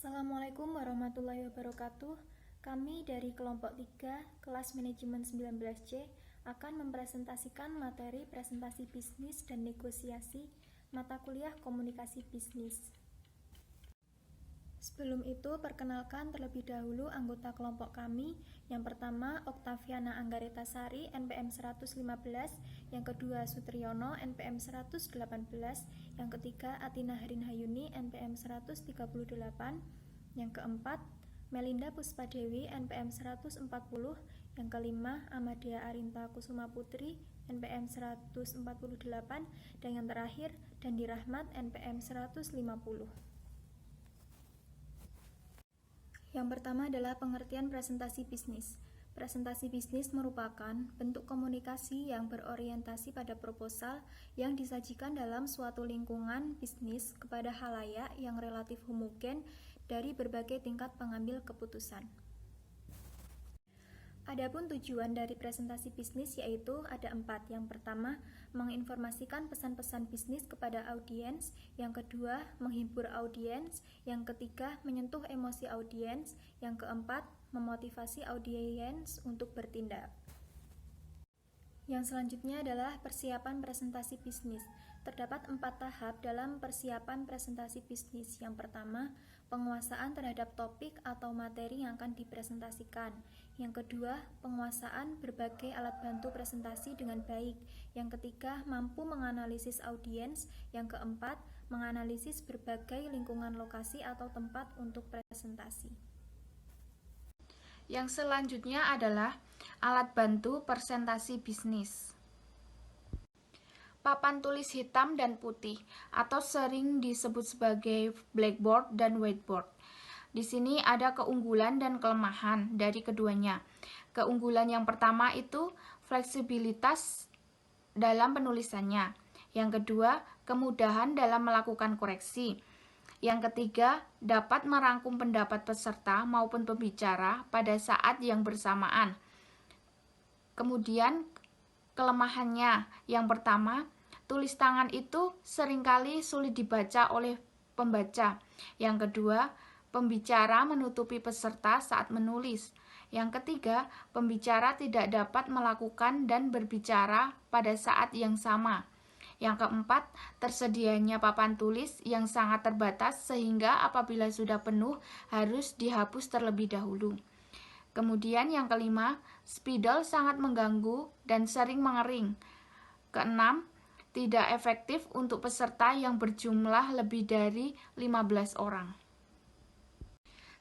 Assalamualaikum warahmatullahi wabarakatuh. Kami dari kelompok 3, kelas manajemen 19C akan mempresentasikan materi presentasi bisnis dan negosiasi mata kuliah komunikasi bisnis. Sebelum itu, perkenalkan terlebih dahulu anggota kelompok kami. Yang pertama, Oktaviana Anggaretasari, NPM 115. Yang kedua, Sutriyono, NPM 118. Yang ketiga, Atina Harinhayuni, NPM 138. Yang keempat, Melinda Puspadewi, NPM 140. Yang kelima, Amadia Arinta Kusuma Putri, NPM 148. Dan yang terakhir, Dandi Rahmat, NPM 150. Yang pertama adalah pengertian presentasi bisnis. Presentasi bisnis merupakan bentuk komunikasi yang berorientasi pada proposal yang disajikan dalam suatu lingkungan bisnis kepada khalayak yang relatif homogen dari berbagai tingkat pengambil keputusan. Adapun tujuan dari presentasi bisnis yaitu ada 4. Yang pertama, menginformasikan pesan-pesan bisnis kepada audiens. Yang kedua, menghibur audiens. Yang ketiga, menyentuh emosi audiens. Yang keempat, memotivasi audiens untuk bertindak. Yang selanjutnya adalah persiapan presentasi bisnis. Terdapat 4 tahap dalam persiapan presentasi bisnis. Yang pertama, penguasaan terhadap topik atau materi yang akan dipresentasikan. Yang kedua, penguasaan berbagai alat bantu presentasi dengan baik. Yang ketiga, mampu menganalisis audiens. Yang keempat, menganalisis berbagai lingkungan lokasi atau tempat untuk presentasi. Yang selanjutnya adalah alat bantu presentasi bisnis. Papan tulis hitam dan putih atau sering disebut sebagai blackboard dan whiteboard. Di sini ada keunggulan dan kelemahan dari keduanya. Keunggulan yang pertama itu fleksibilitas dalam penulisannya. Yang kedua, kemudahan dalam melakukan koreksi. Yang ketiga, dapat merangkum pendapat peserta maupun pembicara pada saat yang bersamaan. Kemudian, kelemahannya, yang pertama, tulis tangan itu seringkali sulit dibaca oleh pembaca. Yang kedua, pembicara menutupi peserta saat menulis. Yang ketiga, pembicara tidak dapat melakukan dan berbicara pada saat yang sama. Yang keempat, tersedianya papan tulis yang sangat terbatas sehingga apabila sudah penuh harus dihapus terlebih dahulu. Kemudian yang kelima, spidol sangat mengganggu dan sering mengering. Keenam, tidak efektif untuk peserta yang berjumlah lebih dari 15 orang.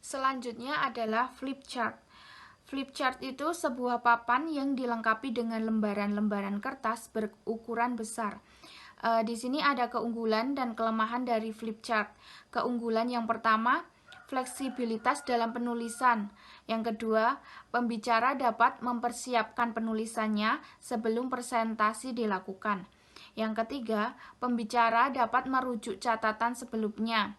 Selanjutnya adalah flip chart. Flip chart itu sebuah papan yang dilengkapi dengan lembaran-lembaran kertas berukuran besar. Di sini ada keunggulan dan kelemahan dari flip chart. Keunggulan yang pertama, fleksibilitas dalam penulisan. Yang kedua, pembicara dapat mempersiapkan penulisannya sebelum presentasi dilakukan. Yang ketiga, pembicara dapat merujuk catatan sebelumnya.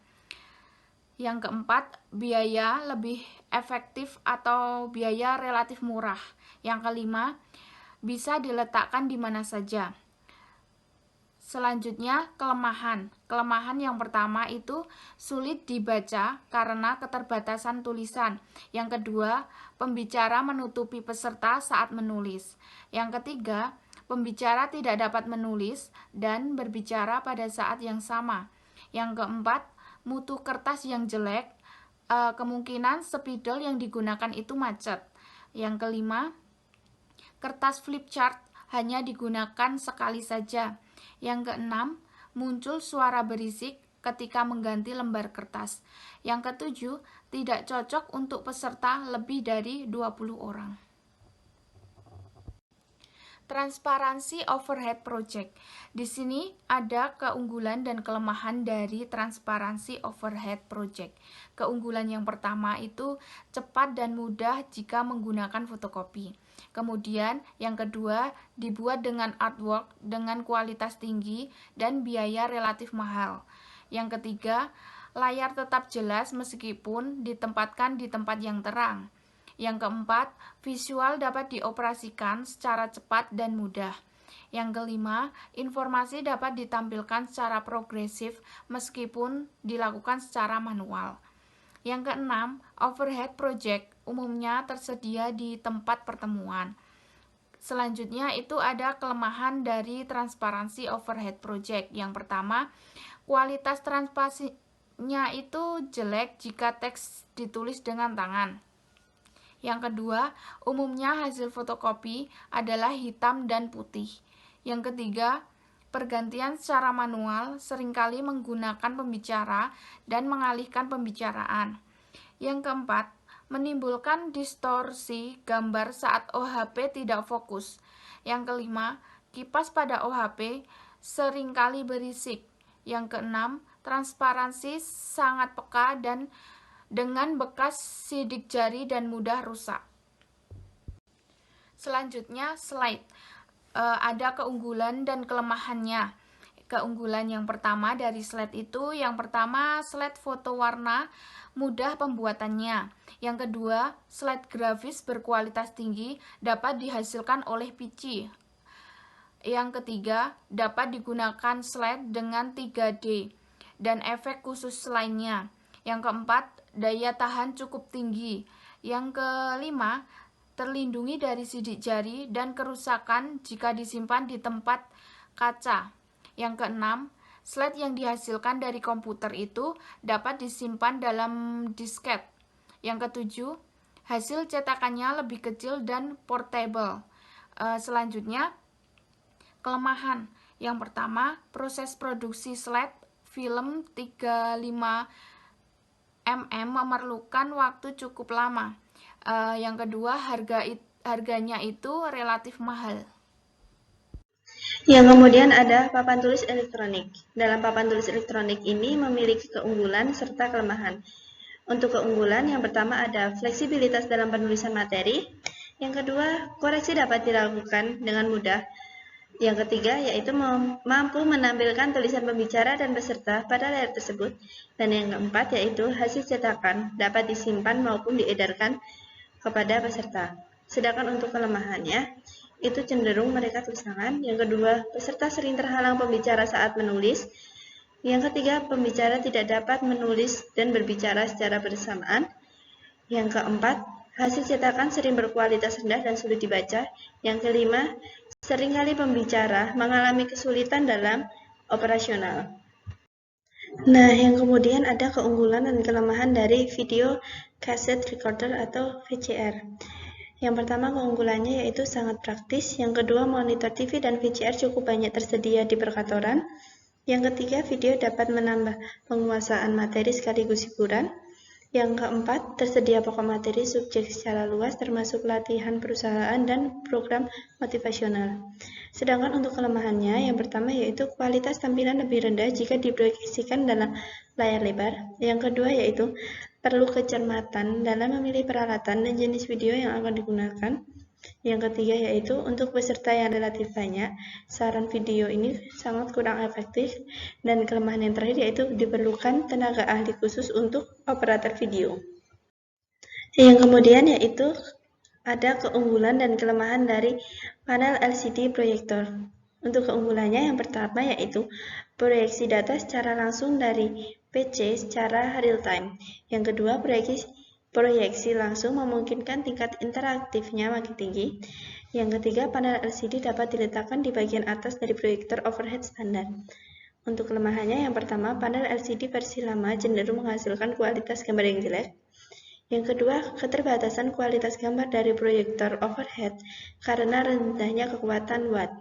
Yang keempat, biaya lebih efektif atau biaya relatif murah. Yang kelima, bisa diletakkan di mana saja. Selanjutnya, kelemahan. Kelemahan yang pertama itu sulit dibaca karena keterbatasan tulisan. Yang kedua, pembicara menutupi peserta saat menulis. Yang ketiga, pembicara tidak dapat menulis dan berbicara pada saat yang sama. Yang keempat, mutu kertas yang jelek, kemungkinan spidol yang digunakan itu macet. Yang kelima, kertas flip chart hanya digunakan sekali saja. Yang keenam, muncul suara berisik ketika mengganti lembar kertas. Yang ketujuh, tidak cocok untuk peserta lebih dari 20 orang. Transparansi overhead project. Di sini ada keunggulan dan kelemahan dari transparansi overhead project. Keunggulan yang pertama itu cepat dan mudah jika menggunakan fotokopi. Kemudian yang kedua, dibuat dengan artwork dengan kualitas tinggi dan biaya relatif mahal. Yang ketiga, layar tetap jelas meskipun ditempatkan di tempat yang terang. Yang keempat, visual dapat dioperasikan secara cepat dan mudah. Yang kelima, informasi dapat ditampilkan secara progresif meskipun dilakukan secara manual. Yang keenam, overhead project umumnya tersedia di tempat pertemuan. Selanjutnya itu ada kelemahan dari transparansi overhead project. Yang pertama, kualitas transparansinya itu jelek jika teks ditulis dengan tangan. Yang kedua, umumnya hasil fotokopi adalah hitam dan putih. Yang ketiga, pergantian secara manual seringkali menggunakan pembicara dan mengalihkan pembicaraan. Yang keempat, menimbulkan distorsi gambar saat OHP tidak fokus. Yang kelima, kipas pada OHP seringkali berisik. Yang keenam, transparansi sangat peka dan dengan bekas sidik jari dan mudah rusak. Selanjutnya, slide. Ada keunggulan dan kelemahannya. Keunggulan yang pertama dari slide itu, yang pertama slide foto warna mudah pembuatannya. Yang kedua, slide grafis berkualitas tinggi dapat dihasilkan oleh PC. Yang ketiga, dapat digunakan slide dengan 3D dan efek khusus lainnya. Yang keempat, daya tahan cukup tinggi. Yang kelima, terlindungi dari sidik jari dan kerusakan jika disimpan di tempat kaca. Yang keenam, slide yang dihasilkan dari komputer itu dapat disimpan dalam disket. Yang ketujuh, hasil cetakannya lebih kecil dan portable. Selanjutnya, kelemahan. Yang pertama, proses produksi slide film 35 mm memerlukan waktu cukup lama. Yang kedua, harganya itu relatif mahal. Yang kemudian ada papan tulis elektronik. Dalam papan tulis elektronik ini memiliki keunggulan serta kelemahan. Untuk keunggulan, yang pertama ada fleksibilitas dalam penulisan materi. Yang kedua, koreksi dapat dilakukan dengan mudah. Yang ketiga, yaitu mampu menampilkan tulisan pembicara dan peserta pada layar tersebut. Dan yang keempat, yaitu hasil cetakan dapat disimpan maupun diedarkan kepada peserta. Sedangkan untuk kelemahannya, itu cenderung mereka tulis tangan. Yang kedua, peserta sering terhalang pembicara saat menulis. Yang ketiga, pembicara tidak dapat menulis dan berbicara secara bersamaan. Yang keempat, hasil cetakan sering berkualitas rendah dan sulit dibaca. Yang kelima, seringkali pembicara mengalami kesulitan dalam operasional. Nah, yang kemudian ada keunggulan dan kelemahan dari video cassette recorder atau VCR. Yang pertama, keunggulannya yaitu sangat praktis. Yang kedua, monitor TV dan VCR cukup banyak tersedia di perkantoran. Yang ketiga, video dapat menambah penguasaan materi sekaligus hiburan. Yang keempat, tersedia pokok materi subjek secara luas termasuk latihan perusahaan dan program motivasional. Sedangkan untuk kelemahannya, yang pertama yaitu kualitas tampilan lebih rendah jika diproyeksikan dalam layar lebar. Yang kedua yaitu perlu kecermatan dalam memilih peralatan dan jenis video yang akan digunakan. Yang ketiga yaitu untuk peserta yang relatif banyak, saran video ini sangat kurang efektif. Dan kelemahan yang terakhir yaitu diperlukan tenaga ahli khusus untuk operator video. Yang kemudian yaitu ada keunggulan dan kelemahan dari panel LCD proyektor. Untuk keunggulannya yang pertama yaitu proyeksi data secara langsung dari PC secara real time. Yang kedua, proyeksi langsung memungkinkan tingkat interaktifnya makin tinggi. Yang ketiga, panel LCD dapat diletakkan di bagian atas dari proyektor overhead standar. Untuk kelemahannya, yang pertama, panel LCD versi lama cenderung menghasilkan kualitas gambar yang jelek. Yang kedua, keterbatasan kualitas gambar dari proyektor overhead karena rendahnya kekuatan watt.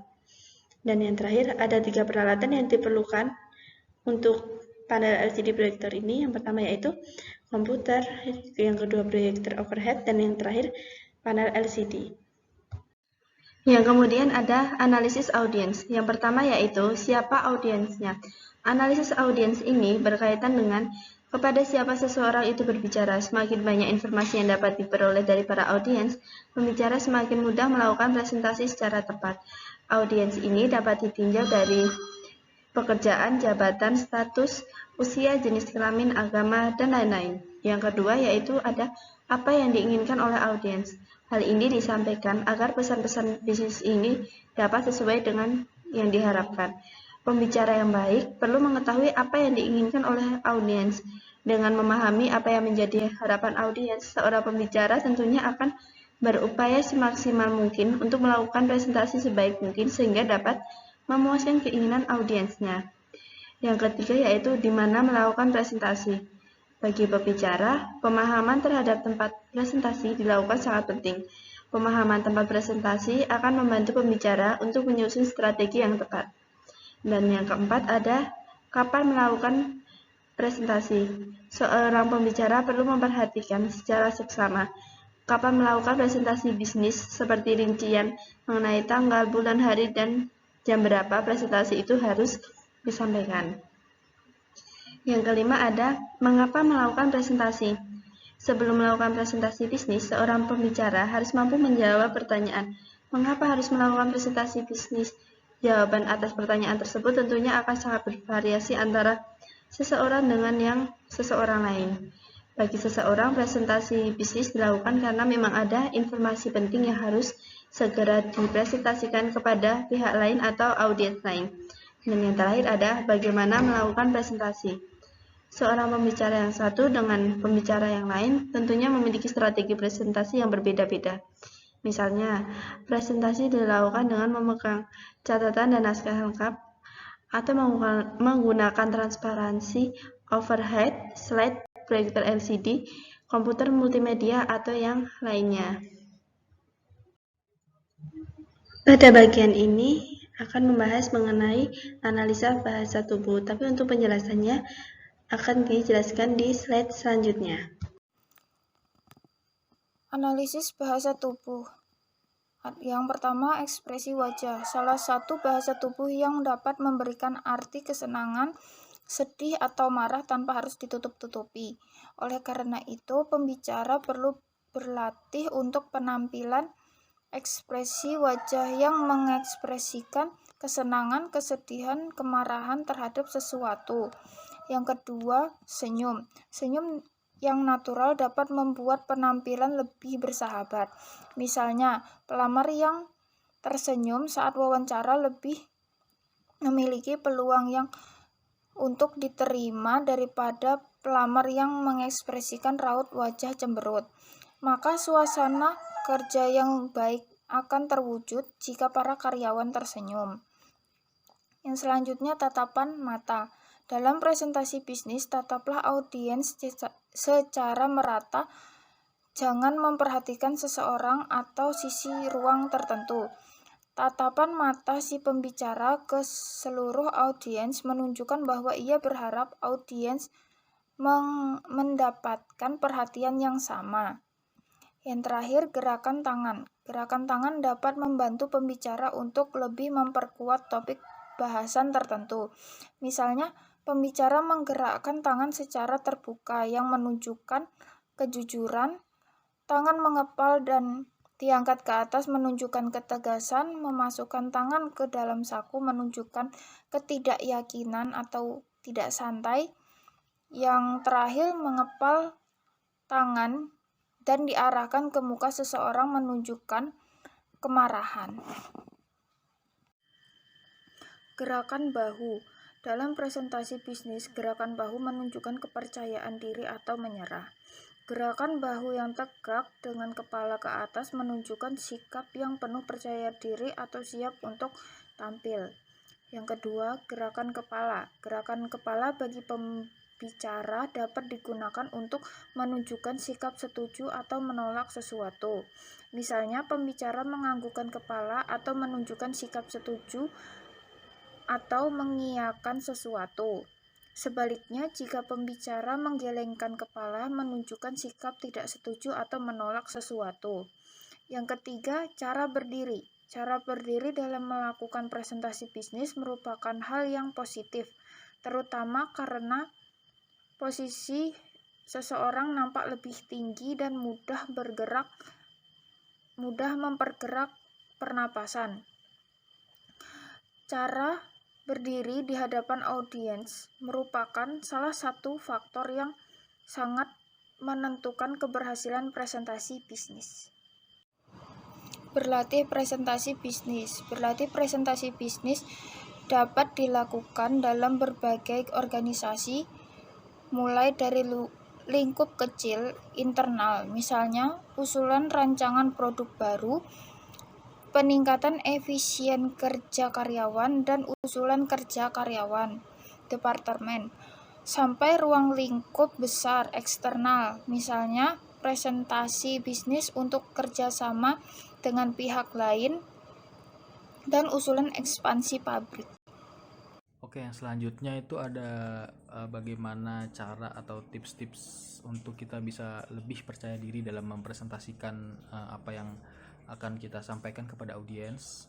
Dan yang terakhir, ada 3 peralatan yang diperlukan untuk panel LCD proyektor ini. Yang pertama yaitu komputer, yang kedua proyektor overhead, dan yang terakhir panel LCD. Yang kemudian ada analisis audiens. Yang pertama yaitu siapa audiensnya. Analisis audiens ini berkaitan dengan kepada siapa seseorang itu berbicara. Semakin banyak informasi yang dapat diperoleh dari para audiens, pembicara semakin mudah melakukan presentasi secara tepat. Audiens ini dapat ditinjau dari pekerjaan, jabatan, status, usia, jenis kelamin, agama, dan lain-lain. Yang kedua yaitu ada apa yang diinginkan oleh audiens. Hal ini disampaikan agar pesan-pesan bisnis ini dapat sesuai dengan yang diharapkan. Pembicara yang baik perlu mengetahui apa yang diinginkan oleh audiens Dengan memahami apa yang menjadi harapan audiens, seorang pembicara tentunya akan berupaya semaksimal mungkin untuk melakukan presentasi sebaik mungkin sehingga dapat memuaskan keinginan audiensnya. Yang ketiga yaitu di mana melakukan presentasi. Bagi pembicara, pemahaman terhadap tempat presentasi dilakukan sangat penting. Pemahaman tempat presentasi akan membantu pembicara untuk menyusun strategi yang tepat. Dan yang keempat ada kapan melakukan presentasi. Seorang pembicara perlu memperhatikan secara seksama kapan melakukan presentasi bisnis seperti rincian mengenai tanggal, bulan, hari, dan jam berapa presentasi itu harus disampaikan. Yang kelima ada mengapa melakukan presentasi. Sebelum melakukan presentasi bisnis, seorang pembicara harus mampu menjawab pertanyaan, mengapa harus melakukan presentasi bisnis? Jawaban atas pertanyaan tersebut tentunya akan sangat bervariasi antara seseorang dengan yang seseorang lain. Bagi seseorang, presentasi bisnis dilakukan karena memang ada informasi penting yang harus segera dipresentasikan kepada pihak lain atau audiens lain. Dan yang terakhir ada bagaimana melakukan presentasi. Seorang pembicara yang satu dengan pembicara yang lain tentunya memiliki strategi presentasi yang berbeda-beda. Misalnya, presentasi dilakukan dengan memegang catatan dan naskah lengkap atau menggunakan transparansi overhead, slide, proyektor LCD, komputer multimedia, atau yang lainnya. Pada bagian ini akan membahas mengenai analisa bahasa tubuh, tapi untuk penjelasannya akan dijelaskan di slide selanjutnya. Analisis bahasa tubuh. Yang pertama, ekspresi wajah. Salah satu bahasa tubuh yang dapat memberikan arti kesenangan, sedih, atau marah tanpa harus ditutup-tutupi. Oleh karena itu, pembicara perlu berlatih untuk penampilan ekspresi wajah yang mengekspresikan kesenangan, kesedihan, kemarahan terhadap sesuatu. Yang kedua, senyum. Senyum yang natural dapat membuat penampilan lebih bersahabat. Misalnya, pelamar yang tersenyum saat wawancara lebih memiliki peluang yang untuk diterima daripada pelamar yang mengekspresikan raut wajah cemberut. Maka suasana kerja yang baik akan terwujud jika para karyawan tersenyum. Yang selanjutnya, tatapan mata. Dalam presentasi bisnis, tataplah audiens secara merata. Jangan memperhatikan seseorang atau sisi ruang tertentu. Tatapan mata si pembicara ke seluruh audiens menunjukkan bahwa ia berharap audiens mendapatkan perhatian yang sama. Yang terakhir, gerakan tangan. Gerakan tangan dapat membantu pembicara untuk lebih memperkuat topik bahasan tertentu. Misalnya, pembicara menggerakkan tangan secara terbuka yang menunjukkan kejujuran, tangan mengepal dan diangkat ke atas menunjukkan ketegasan, memasukkan tangan ke dalam saku menunjukkan ketidakyakinan atau tidak santai. Yang terakhir, mengepal tangan dan diarahkan ke muka seseorang menunjukkan kemarahan. Gerakan bahu. Dalam presentasi bisnis, gerakan bahu menunjukkan kepercayaan diri atau menyerah. Gerakan bahu yang tegak dengan kepala ke atas menunjukkan sikap yang penuh percaya diri atau siap untuk tampil. Yang kedua, gerakan kepala. Gerakan kepala bagi pembicara dapat digunakan untuk menunjukkan sikap setuju atau menolak sesuatu. Misalnya, pembicara menganggukkan kepala atau menunjukkan sikap setuju atau mengiyakan sesuatu. Sebaliknya, jika pembicara menggelengkan kepala menunjukkan sikap tidak setuju atau menolak sesuatu. Yang ketiga, cara berdiri. Cara berdiri dalam melakukan presentasi bisnis merupakan hal yang positif, terutama karena posisi seseorang nampak lebih tinggi dan mudah mempergerak pernapasan. Cara berdiri di hadapan audiens merupakan salah satu faktor yang sangat menentukan keberhasilan presentasi bisnis. Berlatih presentasi bisnis. Berlatih presentasi bisnis dapat dilakukan dalam berbagai organisasi mulai dari lingkup kecil internal, misalnya usulan rancangan produk baru, peningkatan efisien kerja karyawan, dan usulan kerja karyawan, departemen, sampai ruang lingkup besar eksternal, misalnya presentasi bisnis untuk kerjasama dengan pihak lain, dan usulan ekspansi pabrik. Oke, yang selanjutnya itu ada bagaimana cara atau tips-tips untuk kita bisa lebih percaya diri dalam mempresentasikan apa yang akan kita sampaikan kepada audiens.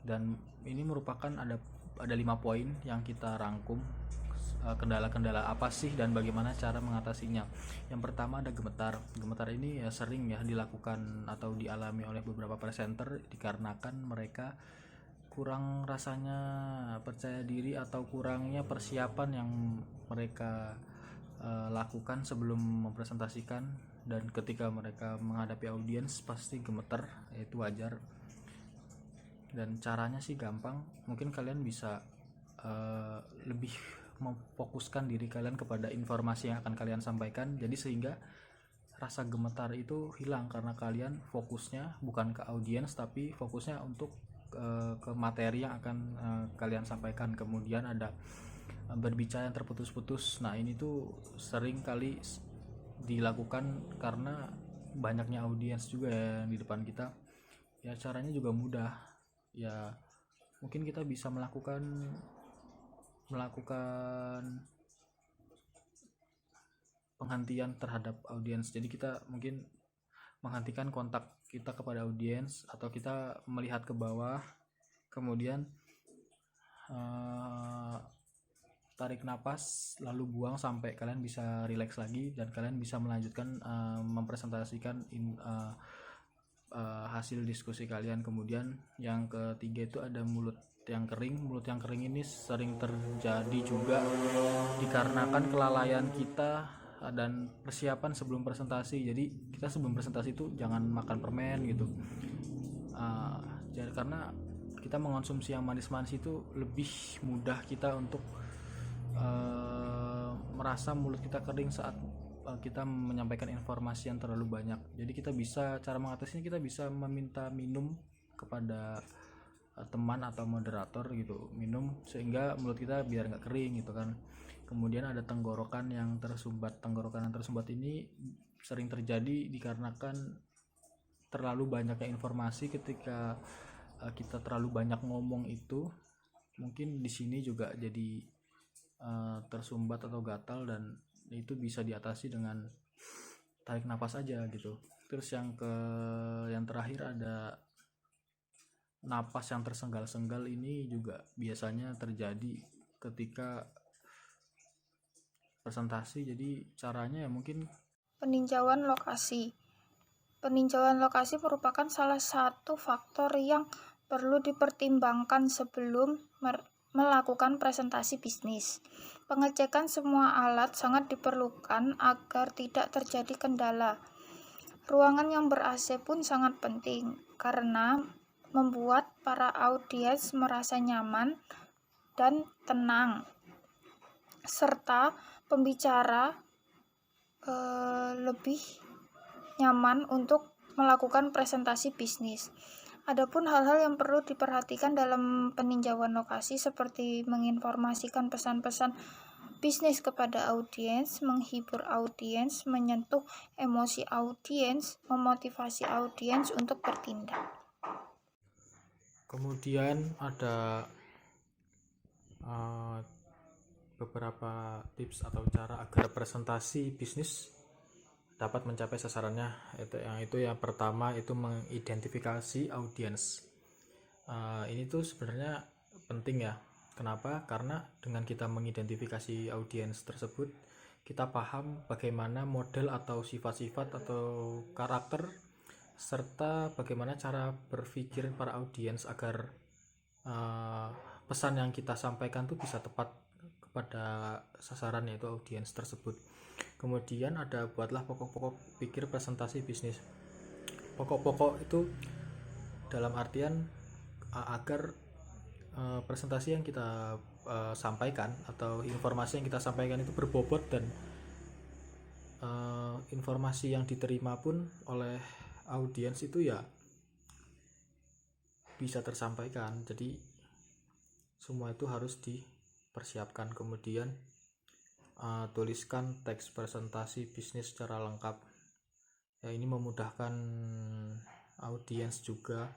Dan ini merupakan ada 5 poin yang kita rangkum, kendala-kendala apa sih dan bagaimana cara mengatasinya. Yang pertama ada gemetar. Gemetar ini ya sering ya dilakukan atau dialami oleh beberapa presenter dikarenakan mereka kurang rasanya percaya diri atau kurangnya persiapan yang mereka lakukan sebelum mempresentasikan, dan ketika mereka menghadapi audiens pasti gemeter, itu wajar. Dan caranya sih gampang, mungkin kalian bisa lebih memfokuskan diri kalian kepada informasi yang akan kalian sampaikan, jadi sehingga rasa gemetar itu hilang karena kalian fokusnya bukan ke audiens tapi fokusnya untuk ke materi yang akan kalian sampaikan. Kemudian ada berbicara yang terputus-putus. Nah, ini tuh sering kali dilakukan karena banyaknya audiens juga ya di depan kita. Ya caranya juga mudah. Ya mungkin kita bisa melakukan penghentian terhadap audiens. Jadi kita mungkin menghentikan kontak kita kepada audiens atau kita melihat ke bawah, kemudian tarik napas lalu buang sampai kalian bisa rileks lagi dan kalian bisa melanjutkan mempresentasikan hasil diskusi kalian. Kemudian yang ketiga itu ada mulut yang kering. Mulut yang kering ini sering terjadi juga dikarenakan kelalaian kita dan persiapan sebelum presentasi. Jadi kita sebelum presentasi itu jangan makan permen gitu, karena kita mengonsumsi yang manis-manis itu lebih mudah kita untuk merasa mulut kita kering saat kita menyampaikan informasi yang terlalu banyak. Jadi kita bisa, cara mengatasinya kita bisa meminta minum kepada teman atau moderator gitu, minum sehingga mulut kita biar nggak kering gitu kan. Kemudian ada tenggorokan yang tersumbat. Tenggorokan yang tersumbat ini sering terjadi dikarenakan terlalu banyaknya informasi. Ketika kita terlalu banyak ngomong itu mungkin di sini juga jadi tersumbat atau gatal, dan itu bisa diatasi dengan tarik nafas aja gitu. Terus yang terakhir ada napas yang tersenggal-senggal. Ini juga biasanya terjadi ketika presentasi. Jadi caranya ya mungkin Peninjauan lokasi. Peninjauan lokasi merupakan salah satu faktor yang perlu dipertimbangkan sebelum melakukan presentasi bisnis. Pengecekan semua alat sangat diperlukan agar tidak terjadi kendala. Ruangan yang ber-AC pun sangat penting karena membuat para audiens merasa nyaman dan tenang, serta pembicara lebih nyaman untuk melakukan presentasi bisnis. Adapun hal-hal yang perlu diperhatikan dalam peninjauan lokasi seperti menginformasikan pesan-pesan bisnis kepada audiens, menghibur audiens, menyentuh emosi audiens, memotivasi audiens untuk bertindak. kemudian ada beberapa tips atau cara agar presentasi bisnis dapat mencapai sasarannya. Itu yang pertama itu mengidentifikasi audiens. Ini tuh sebenarnya penting ya. Kenapa? Karena dengan kita mengidentifikasi audiens tersebut, kita paham bagaimana model atau sifat-sifat atau karakter serta bagaimana cara berpikir para audiens agar pesan yang kita sampaikan tuh bisa tepat kepada sasaran, yaitu audiens tersebut. Kemudian ada buatlah pokok-pokok pikir presentasi bisnis. Pokok-pokok itu dalam artian agar presentasi yang kita sampaikan atau informasi yang kita sampaikan itu berbobot dan informasi yang diterima pun oleh audiens itu ya bisa tersampaikan. Jadi semua itu harus dipersiapkan. Kemudian tuliskan teks presentasi bisnis secara lengkap. Ya, ini memudahkan audiens juga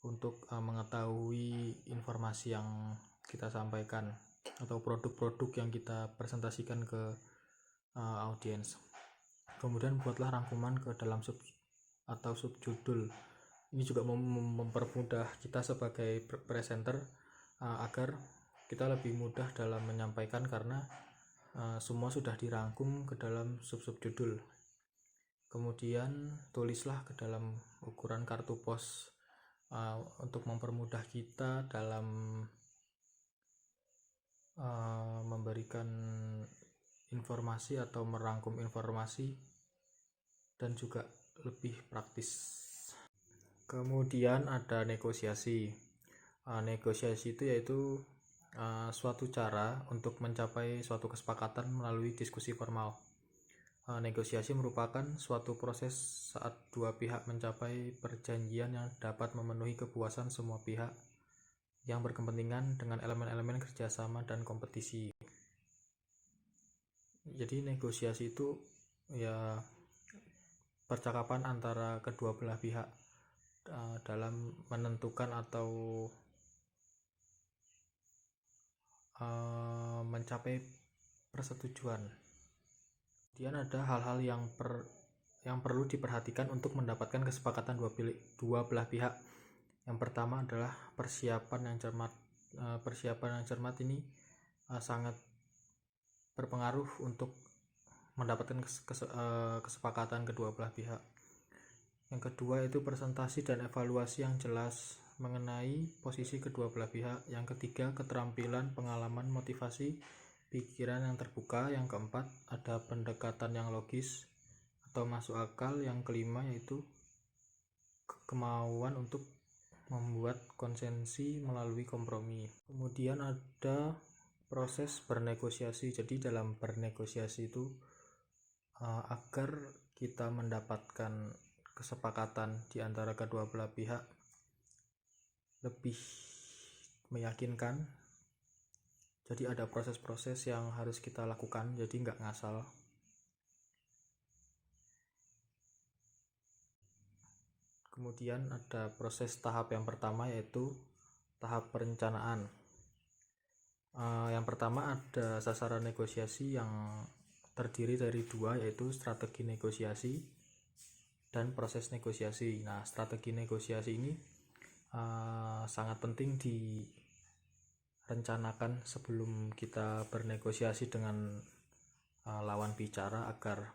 untuk mengetahui informasi yang kita sampaikan atau produk-produk yang kita presentasikan ke audiens. Kemudian buatlah rangkuman ke dalam subjudul. Ini juga mempermudah kita sebagai presenter agar kita lebih mudah dalam menyampaikan karena semua sudah dirangkum ke dalam subjudul. Kemudian tulislah ke dalam ukuran kartu pos untuk mempermudah kita dalam memberikan informasi atau merangkum informasi dan juga lebih praktis. Kemudian ada negosiasi. Negosiasi itu yaitu suatu cara untuk mencapai suatu kesepakatan melalui diskusi formal. Negosiasi merupakan suatu proses saat dua pihak mencapai perjanjian yang dapat memenuhi kepuasan semua pihak yang berkepentingan dengan elemen-elemen kerjasama dan kompetisi. Jadi negosiasi itu ya percakapan antara kedua belah pihak dalam menentukan atau mencapai persetujuan. Kemudian ada hal-hal yang perlu diperhatikan untuk mendapatkan kesepakatan dua belah pihak. Yang pertama adalah persiapan yang cermat. Persiapan yang cermat ini sangat berpengaruh untuk mendapatkan kesepakatan kedua belah pihak. Yang kedua itu presentasi dan evaluasi yang jelas mengenai posisi kedua belah pihak. Yang ketiga keterampilan, pengalaman, motivasi, pikiran yang terbuka. Yang keempat ada pendekatan yang logis atau masuk akal. Yang kelima yaitu kemauan untuk membuat konsensi melalui kompromi. Kemudian ada proses bernegosiasi. Jadi dalam bernegosiasi itu agar kita mendapatkan kesepakatan di antara kedua belah pihak lebih meyakinkan. Jadi ada proses-proses yang harus kita lakukan, jadi nggak ngasal. Kemudian ada proses tahap yang pertama yaitu tahap perencanaan. Yang pertama ada sasaran negosiasi yang terdiri dari dua, yaitu strategi negosiasi dan proses negosiasi. Nah, strategi negosiasi ini sangat penting direncanakan sebelum kita bernegosiasi dengan lawan bicara agar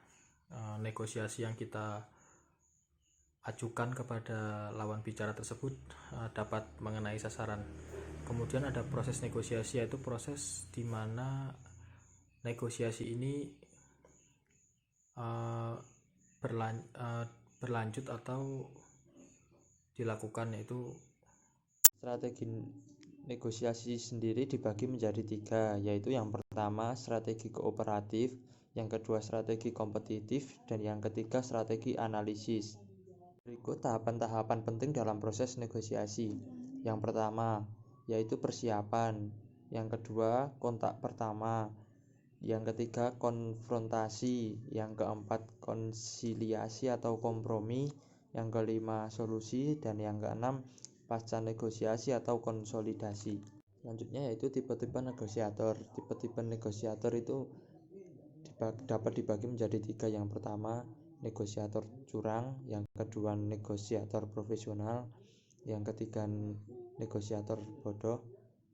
negosiasi yang kita ajukan kepada lawan bicara tersebut dapat mengenai sasaran. Kemudian ada proses negosiasi, yaitu proses di mana negosiasi ini berlanjut atau dilakukan, yaitu strategi negosiasi sendiri dibagi menjadi 3, yaitu yang pertama strategi kooperatif, yang kedua strategi kompetitif, dan yang ketiga strategi analisis. Berikut tahapan-tahapan penting dalam proses negosiasi. Yang pertama yaitu persiapan, yang kedua kontak pertama, yang ketiga konfrontasi, yang keempat konsiliasi atau kompromi, yang kelima solusi, dan yang keenam pasca negosiasi atau konsolidasi. Selanjutnya yaitu tipe-tipe negosiator. Tipe-tipe negosiator itu dapat dibagi menjadi 3. Yang pertama negosiator curang, yang kedua negosiator profesional, yang ketiga negosiator bodoh,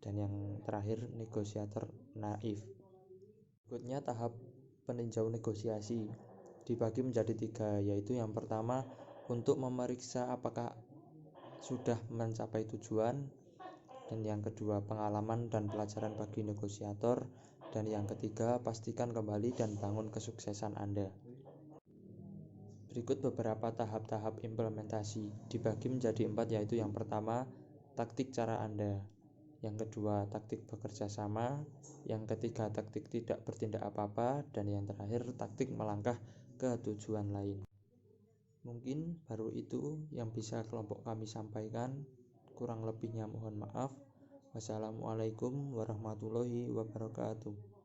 dan yang terakhir negosiator naif. Berikutnya tahap peninjau negosiasi dibagi menjadi 3, yaitu yang pertama untuk memeriksa apakah sudah mencapai tujuan, dan yang kedua pengalaman dan pelajaran bagi negosiator, dan yang ketiga pastikan kembali dan bangun kesuksesan Anda. Berikut beberapa tahap-tahap implementasi dibagi menjadi 4, yaitu yang pertama taktik cara Anda, yang kedua taktik bekerja sama, yang ketiga taktik tidak bertindak apa-apa, dan yang terakhir taktik melangkah ke tujuan lain. Mungkin baru itu yang bisa kelompok kami sampaikan, kurang lebihnya mohon maaf. Wassalamualaikum warahmatullahi wabarakatuh.